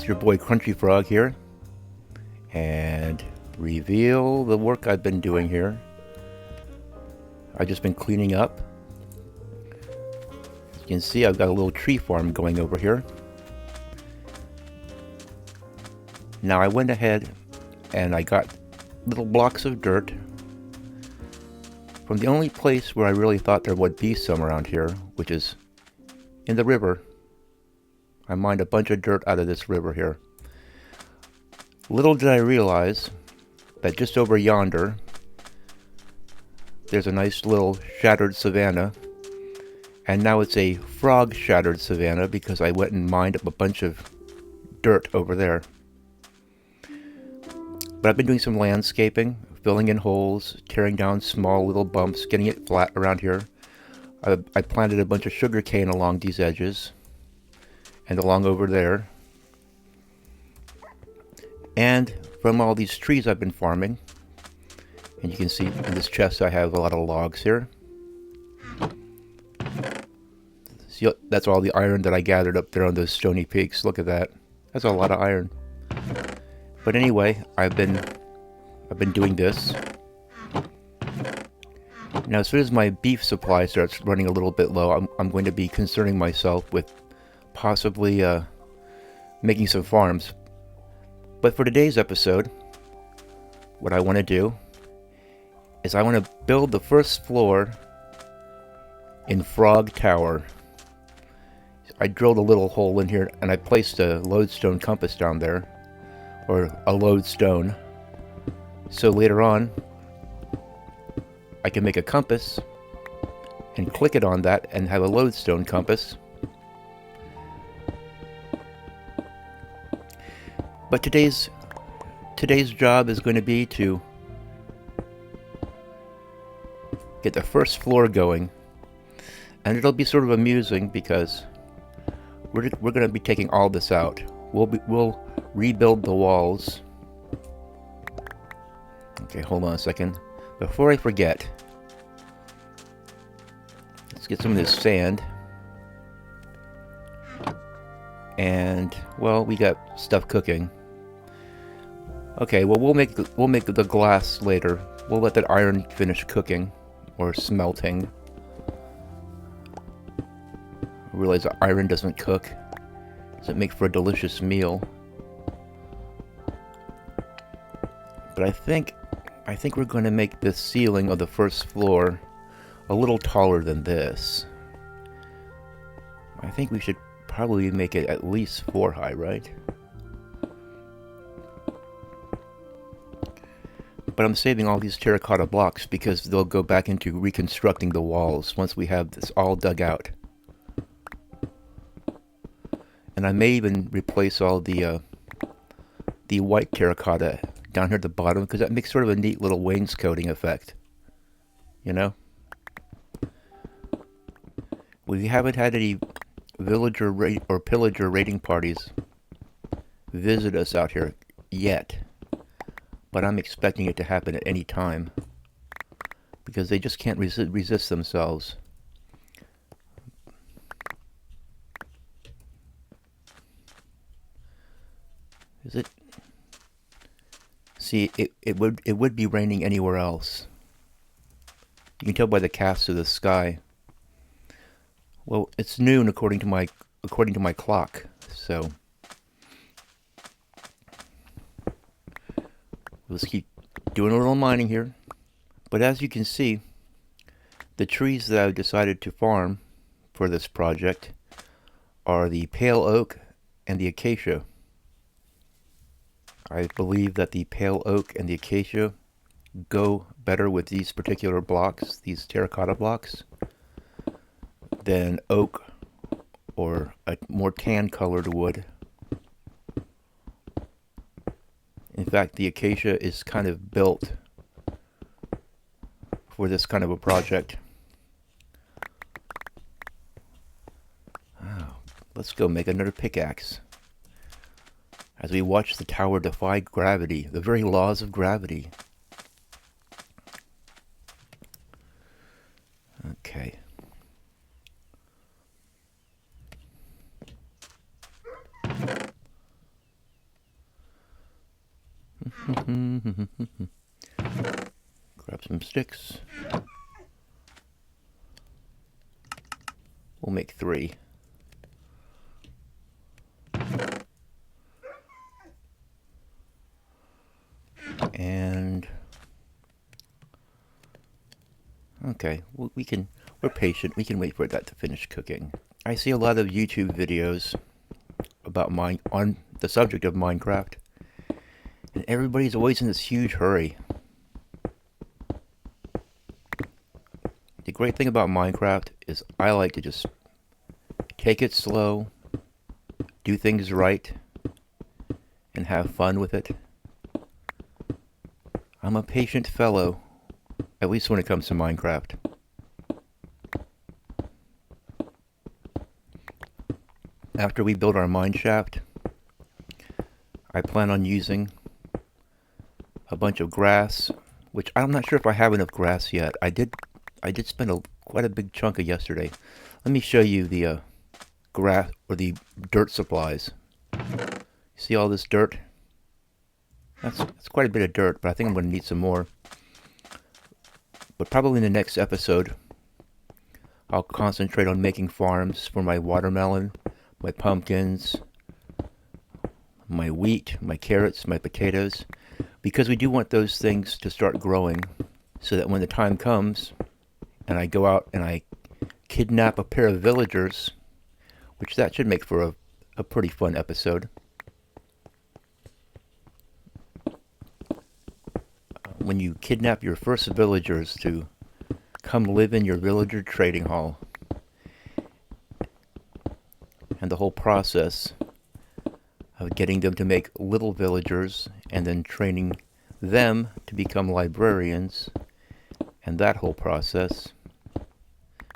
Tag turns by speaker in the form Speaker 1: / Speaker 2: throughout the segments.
Speaker 1: It's your boy Crunchy Frog here, and reveal the work I've been doing here. I've just been cleaning up. As you can see, I've got a little tree farm going over here. Now I went ahead and I got little blocks of dirt from the only place where I really thought there would be some around here, which is in the river. I mined a bunch of dirt out of this river here. Little did I realize that just over yonder, there's a nice little shattered savanna. And now it's a frog shattered savanna because I went and mined up a bunch of dirt over there. But I've been doing some landscaping, filling in holes, tearing down small little bumps, getting it flat around here. I planted a bunch of sugar cane along these edges and along over there. And from all these trees I've been farming, and you can see in this chest I have a lot of logs here. See, that's all the iron that I gathered up there on those stony peaks. Look at that. That's a lot of iron. But anyway, I've been doing this. Now, as soon as my beef supply starts running a little bit low, I'm going to be concerning myself with possibly making some farms. But for today's episode, what I want to do is I want to build the first floor in Frog Tower. I drilled a little hole in here and I placed a lodestone compass down there, or a lodestone. So later on, I can make a compass and click it on that and have a lodestone compass. But today's job is going to be to get the first floor going, and it'll be sort of amusing because we're going to be taking all this out. We'll rebuild the walls. Okay, hold on a second. Before I forget, let's get some of this sand. And well, we got stuff cooking. Okay, well we'll make the glass later. We'll let that iron finish cooking or smelting. I realize that iron doesn't cook. Doesn't make for a delicious meal. But I think we're going to make the ceiling of the first floor a little taller than this. I think we should probably make it at least 4 high, right? But I'm saving all these terracotta blocks because they'll go back into reconstructing the walls once we have this all dug out. And I may even replace all the white terracotta down here at the bottom, because that makes sort of a neat little wainscoting effect. You know? We haven't had any villager or pillager raiding parties visit us out here yet. But I'm expecting it to happen at any time, because they just can't resist themselves. Is it? See, it would be raining anywhere else. You can tell by the cast of the sky. Well, it's noon according to my clock, so let's keep doing a little mining here. But as you can see, the trees that I've decided to farm for this project are the pale oak and the acacia. I believe that the pale oak and the acacia go better with these particular blocks, these terracotta blocks, than oak or a more tan colored wood. In fact, the acacia is kind of built for this kind of a project. Oh, let's go make another pickaxe as we watch the tower defy gravity, the very laws of gravity. Okay. Grab some sticks. We'll make 3. And okay, we're patient. We can wait for that to finish cooking. I see a lot of YouTube videos about on the subject of Minecraft, and everybody's always in this huge hurry. The great thing about Minecraft is I like to just take it slow, do things right, and have fun with it. I'm a patient fellow, at least when it comes to Minecraft. After we build our mine shaft, I plan on using a bunch of grass, which I'm not sure if I have enough grass yet. I did spend quite a big chunk of yesterday. Let me show you the grass or the dirt supplies. See all this dirt? That's quite a bit of dirt, but I think I'm going to need some more. But probably in the next episode, I'll concentrate on making farms for my watermelon, my pumpkins, my wheat, my carrots, my potatoes, because we do want those things to start growing so that when the time comes and I go out and I kidnap a pair of villagers, which that should make for a pretty fun episode. When you kidnap your first villagers to come live in your villager trading hall, and the whole process of getting them to make little villagers and then training them to become librarians, and that whole process.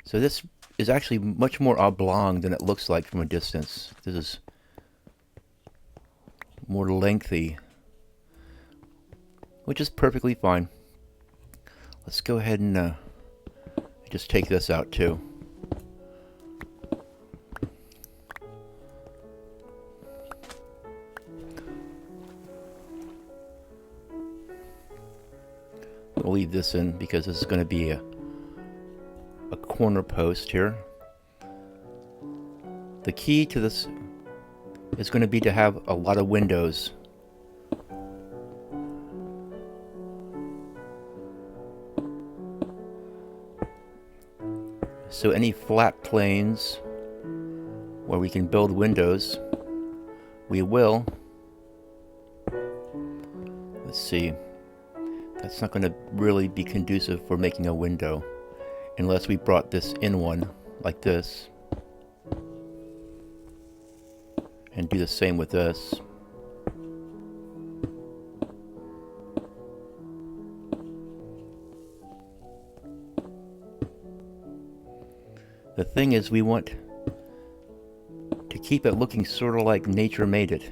Speaker 1: So this is actually much more oblong than it looks like from a distance. This is more lengthy, which is perfectly fine. Let's go ahead and just take this out too. We'll leave this in because this is going to be a corner post here. The key to this is going to be to have a lot of windows. So any flat planes where we can build windows, we will. Let's see. That's not going to really be conducive for making a window unless we brought this in one like this. And do the same with this. The thing is, we want to keep it looking sort of like nature made it.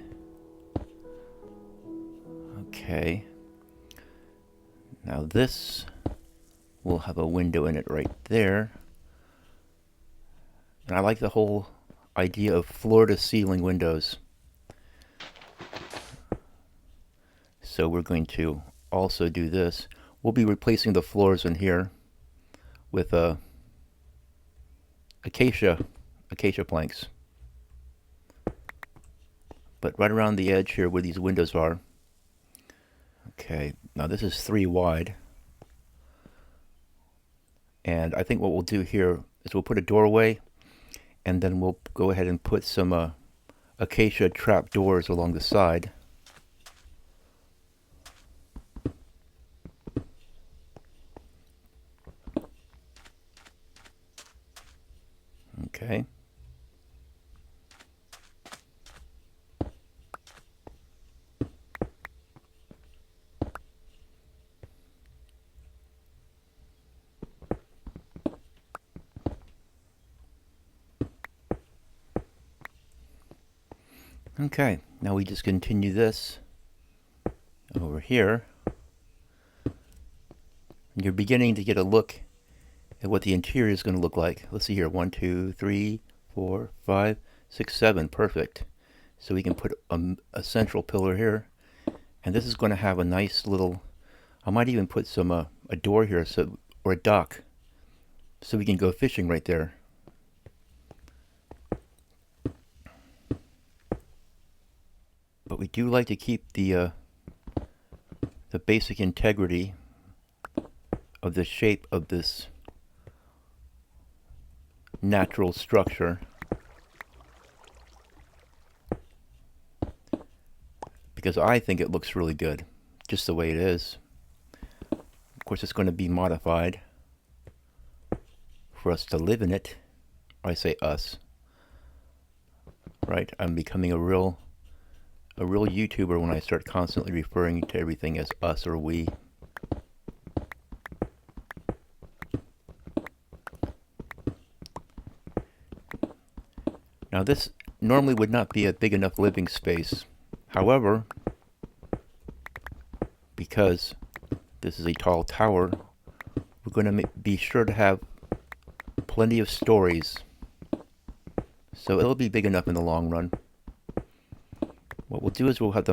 Speaker 1: Okay. Now this will have a window in it right there. And I like the whole idea of floor to ceiling windows. So we're going to also do this. We'll be replacing the floors in here with acacia planks. But right around the edge here where these windows are. Okay, now this is 3 wide. And I think what we'll do here is we'll put a doorway, and then we'll go ahead and put some acacia trap doors along the side. Okay. Okay, now we just continue this over here. You're beginning to get a look at what the interior is going to look like. Let's see here, 1, 2, 3, 4, 5, 6, 7, perfect. So we can put a central pillar here, And this is going to have a nice little, I might even put some a door here, or a dock, so we can go fishing right there. But we do like to keep the basic integrity of the shape of this natural structure, because I think it looks really good just the way it is. Of course, it's going to be modified for us to live in it. I say us, right? I'm becoming a real YouTuber when I start constantly referring to everything as us or we. Now this normally would not be a big enough living space. However, because this is a tall tower, we're going to be sure to have plenty of stories. So it'll be big enough in the long run. What we'll do is we'll have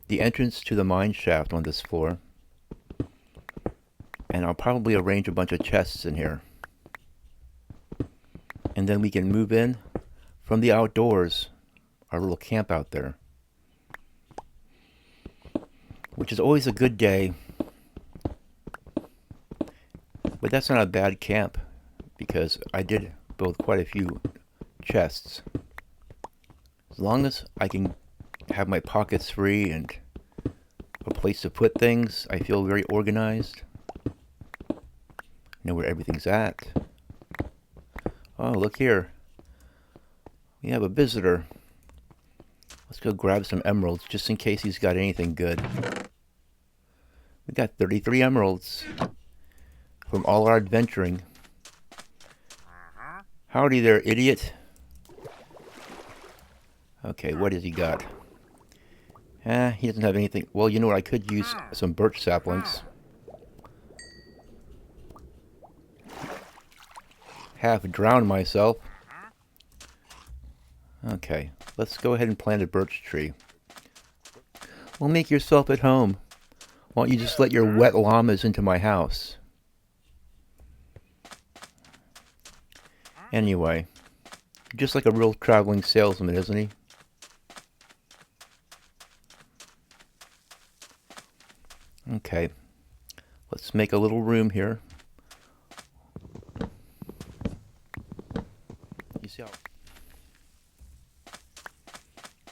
Speaker 1: the entrance to the mine shaft on this floor. And I'll probably arrange a bunch of chests in here. And then we can move in from the outdoors, our little camp out there. Which is always a good day. But that's not a bad camp, because I did build quite a few chests. As long as I can have my pockets free and a place to put things, I feel very organized. Know where everything's at. Oh, look here. We have a visitor. Let's go grab some emeralds just in case he's got anything good. We got 33 emeralds from all our adventuring. Howdy there, idiot. Okay, what has he got? He doesn't have anything. Well, you know what? I could use some birch saplings. Half drowned myself. Okay, let's go ahead and plant a birch tree. Well, make yourself at home. Why don't you just let your wet llamas into my house? Anyway, just like a real traveling salesman, isn't he? Okay, let's make a little room here. You see how...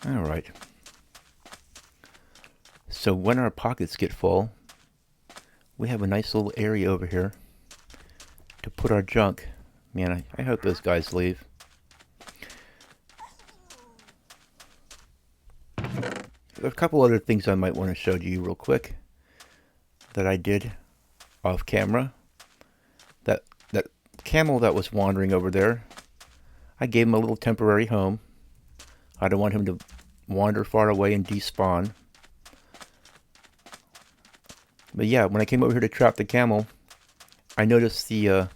Speaker 1: Alright. So when our pockets get full, we have a nice little area over here to put our junk. Man, I hope those guys leave. There are a couple other things I might want to show to you real quick that I did off camera. That camel that was wandering over there, I gave him a little temporary home. I don't want him to wander far away and despawn. But yeah, when I came over here to trap the camel, I noticed the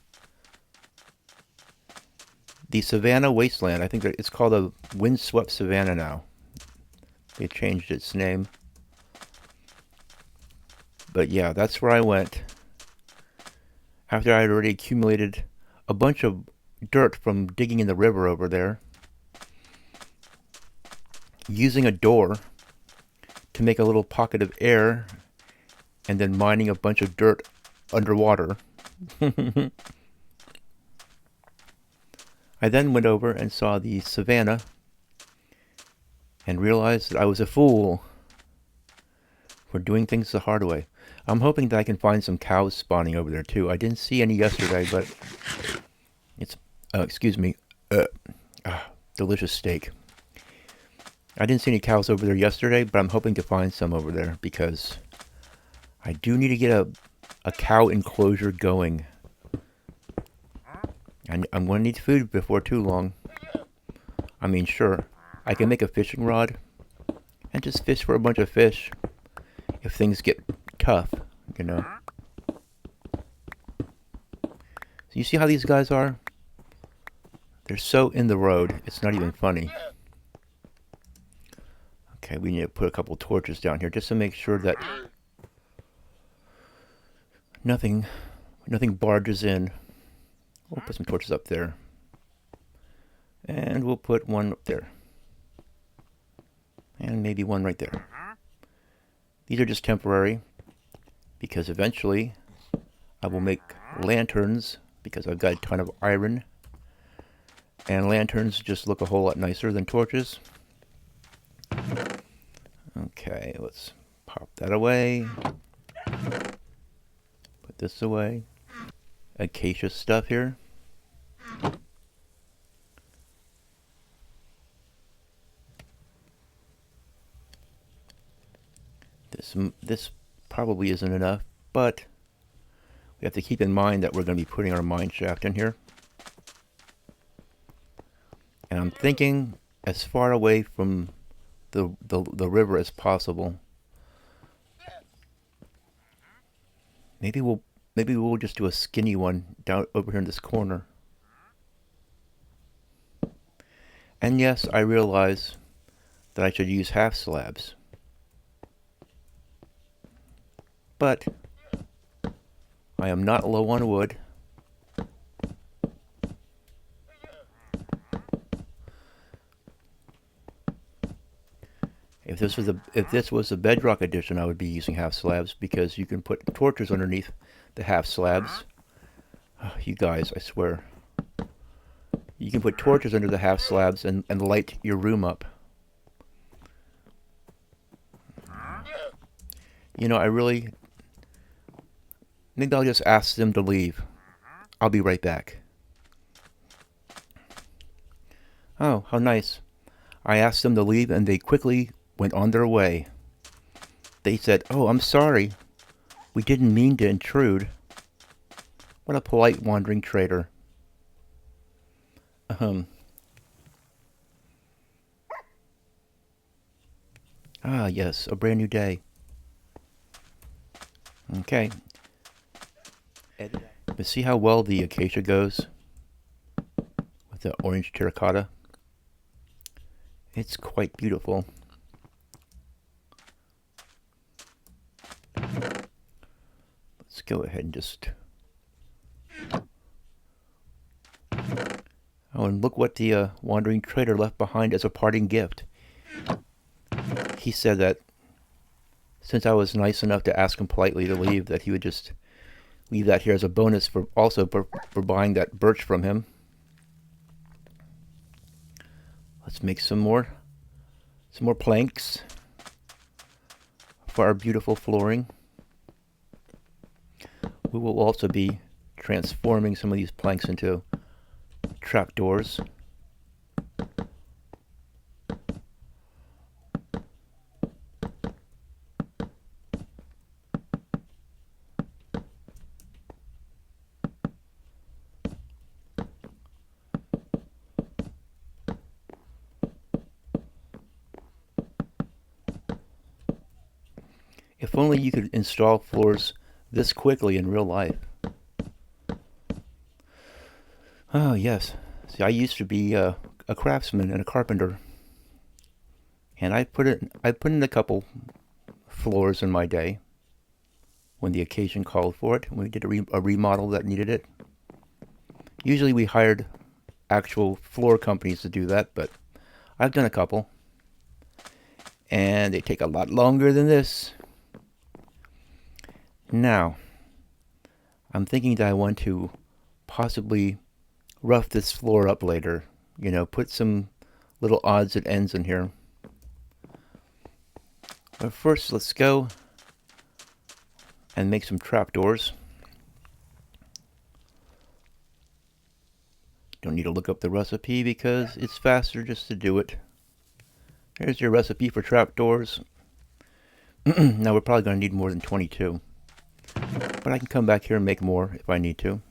Speaker 1: savanna wasteland. I think that it's called a windswept savanna now. They changed its name. But yeah, that's where I went after I had already accumulated a bunch of dirt from digging in the river over there, using a door to make a little pocket of air, and then mining a bunch of dirt underwater. I then went over and saw the savanna and realized that I was a fool for doing things the hard way. I'm hoping that I can find some cows spawning over there too. I didn't see any yesterday, but it's, excuse me, delicious steak. I didn't see any cows over there yesterday, but I'm hoping to find some over there because I do need to get a cow enclosure going. And I'm going to need food before too long. I mean, sure, I can make a fishing rod and just fish for a bunch of fish if things get tough, you know. So you see how these guys are? They're so in the road, it's not even funny. Okay, we need to put a couple torches down here just to make sure that nothing barges in. We'll put some torches up there. And we'll put one up there. And maybe one right there. These are just temporary because eventually I will make lanterns because I've got a ton of iron. And lanterns just look a whole lot nicer than torches. Okay, let's pop that away. Put this away. Acacia stuff here. This probably isn't enough, but we have to keep in mind that we're going to be putting our mine shaft in here. And I'm thinking as far away from the river as possible. Maybe we'll just do a skinny one down over here in this corner. And yes, I realize that I should use half slabs. But I am not low on wood. If this was a bedrock edition, I would be using half slabs because you can put torches underneath the half slabs. Oh, you guys, I swear. You can put torches under the half slabs and light your room up. You know, maybe I'll just ask them to leave. I'll be right back. Oh, how nice. I asked them to leave and they quickly went on their way. They said, "Oh, I'm sorry. We didn't mean to intrude." What a polite wandering trader. Ah, yes, a brand new day. Okay. But see how well the acacia goes with the orange terracotta? It's quite beautiful. Let's go ahead and just... Oh, and look what the wandering trader left behind as a parting gift. He said that since I was nice enough to ask him politely to leave, that he would just leave that here as a bonus for buying that birch from him. Let's make some more planks for our beautiful flooring. We will also be transforming some of these planks into trapdoors. If only you could install floors this quickly in real life. Oh, yes. See, I used to be a craftsman and a carpenter. And I put in a couple floors in my day when the occasion called for it. We did a remodel that needed it. Usually we hired actual floor companies to do that, but I've done a couple. And they take a lot longer than this. Now, I'm thinking that I want to possibly rough this floor up later. You know, put some little odds and ends in here. But first, let's go and make some trapdoors. Don't need to look up the recipe because it's faster just to do it. Here's your recipe for trapdoors. Now we're probably going to need more than 22. But I can come back here and make more if I need to.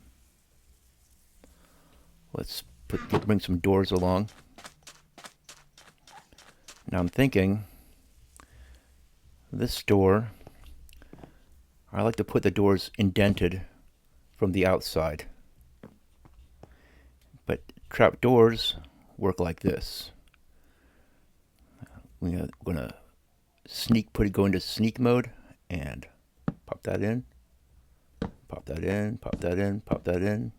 Speaker 1: Let's bring some doors along. Now I'm thinking, this door, I like to put the doors indented from the outside. But trap doors work like this. We're going to go into sneak mode and pop that in, pop that in, pop that in, pop that in.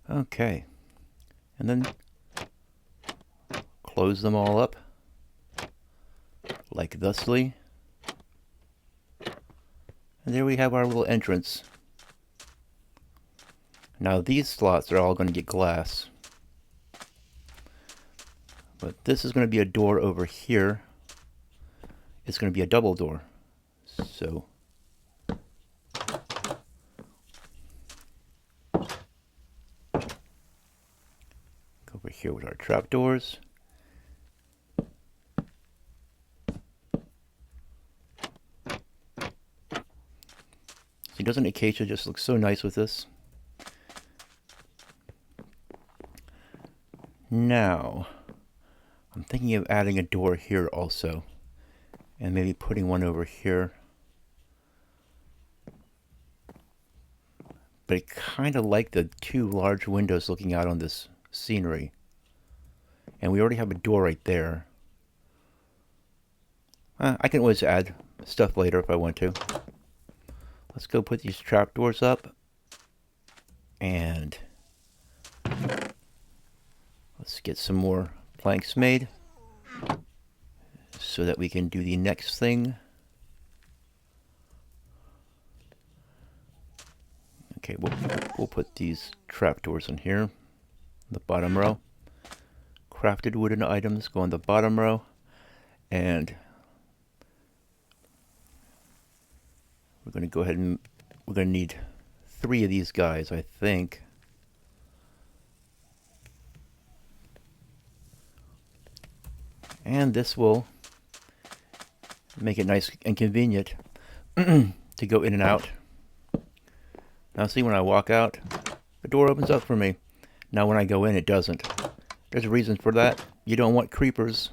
Speaker 1: Okay, and then close them all up like thusly. And there we have our little entrance. Now these slots are all going to get glass. But this is going to be a door over here. It's going to be a double door. So go over here with our trapdoors. See, doesn't acacia just look so nice with this? Now, I'm thinking of adding a door here also, and maybe putting one over here. But I kind of like the two large windows looking out on this scenery. And we already have a door right there. I can always add stuff later if I want to. Let's go put these trapdoors up. And let's get some more planks made so that we can do the next thing. Okay, we'll put these trapdoors in here, the bottom row. Crafted wooden items go on the bottom row, and we're going to go ahead and we're going to need 3 of these guys, I think. And this will make it nice and convenient to go in and out. Now see, when I walk out, the door opens up for me. Now when I go in, it doesn't. There's a reason for that. You don't want creepers.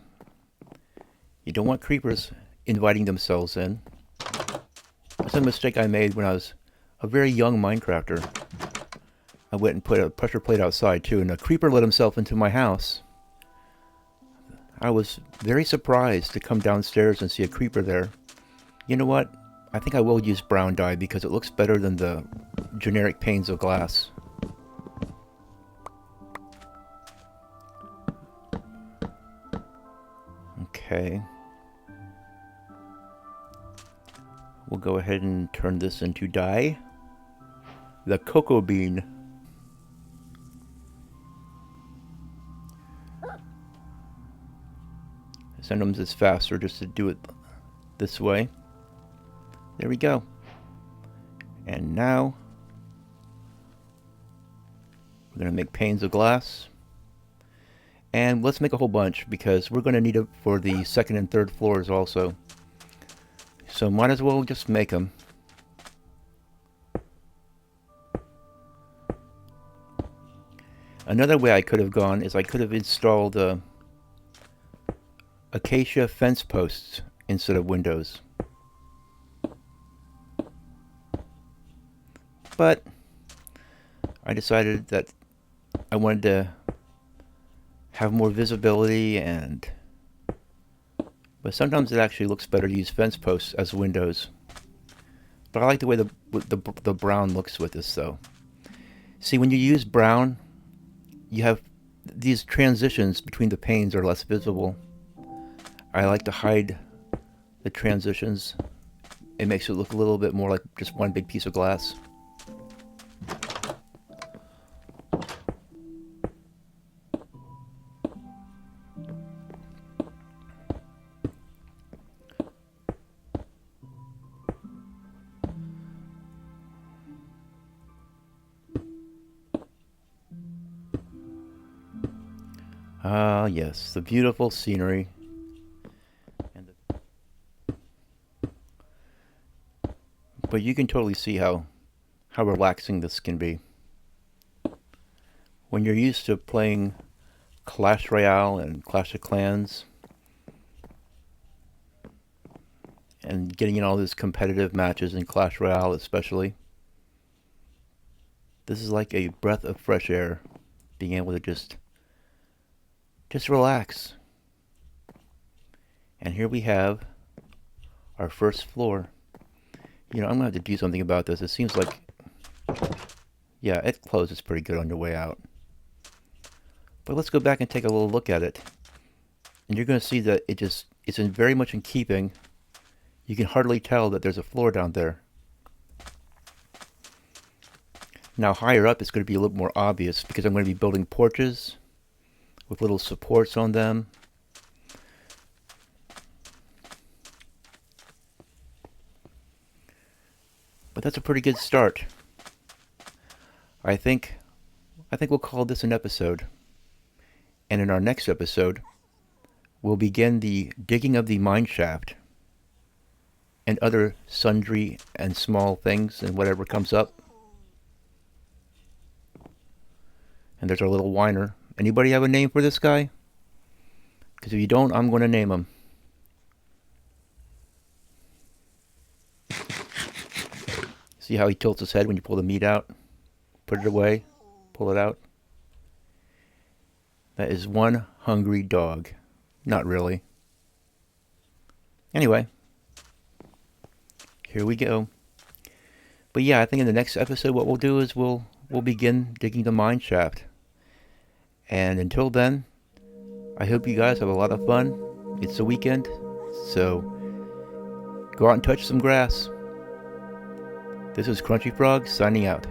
Speaker 1: You don't want creepers inviting themselves in. That's a mistake I made when I was a very young Minecrafter. I went and put a pressure plate outside too, and a creeper let himself into my house. I was very surprised to come downstairs and see a creeper there. You know what? I think I will use brown dye because it looks better than the generic panes of glass. Okay. We'll go ahead and turn this into dye. The cocoa bean. Sometimes it's faster just to do it this way. There we go. And now we're going to make panes of glass. And let's make a whole bunch because we're going to need it for the second and third floors also. So might as well just make them. Another way I could have gone is I could have installed acacia fence posts instead of windows. But I decided that I wanted to have more visibility, but sometimes it actually looks better to use fence posts as windows. But I like the way the brown looks with this though. See, when you use brown, you have these transitions between the panes are less visible. I like to hide the transitions. It makes it look a little bit more like just one big piece of glass. Ah, yes, the beautiful scenery. But you can totally see how relaxing this can be. When you're used to playing Clash Royale and Clash of Clans and getting in all these competitive matches in Clash Royale especially, This is like a breath of fresh air, being able to just relax. And here we have our first floor. I'm gonna have to do something about this. It seems like, yeah, it closes pretty good on your way out. But let's go back and take a little look at it. And you're gonna see that it's very much in keeping. You can hardly tell that there's a floor down there. Now higher up it's going to be a little more obvious because I'm going to be building porches with little supports on them. But that's a pretty good start. I think we'll call this an episode. And in our next episode, we'll begin the digging of the mine shaft and other sundry and small things and whatever comes up. And there's our little whiner. Anybody have a name for this guy? Because if you don't, I'm going to name him. See how he tilts his head when you pull the meat out? Put it away. Pull it out. That is one hungry dog. Not really. Anyway. Here we go. But yeah, I think in the next episode what we'll do is we'll begin digging the mine shaft. And until then, I hope you guys have a lot of fun. It's the weekend, so go out and touch some grass. This is Crunchy Frog signing out.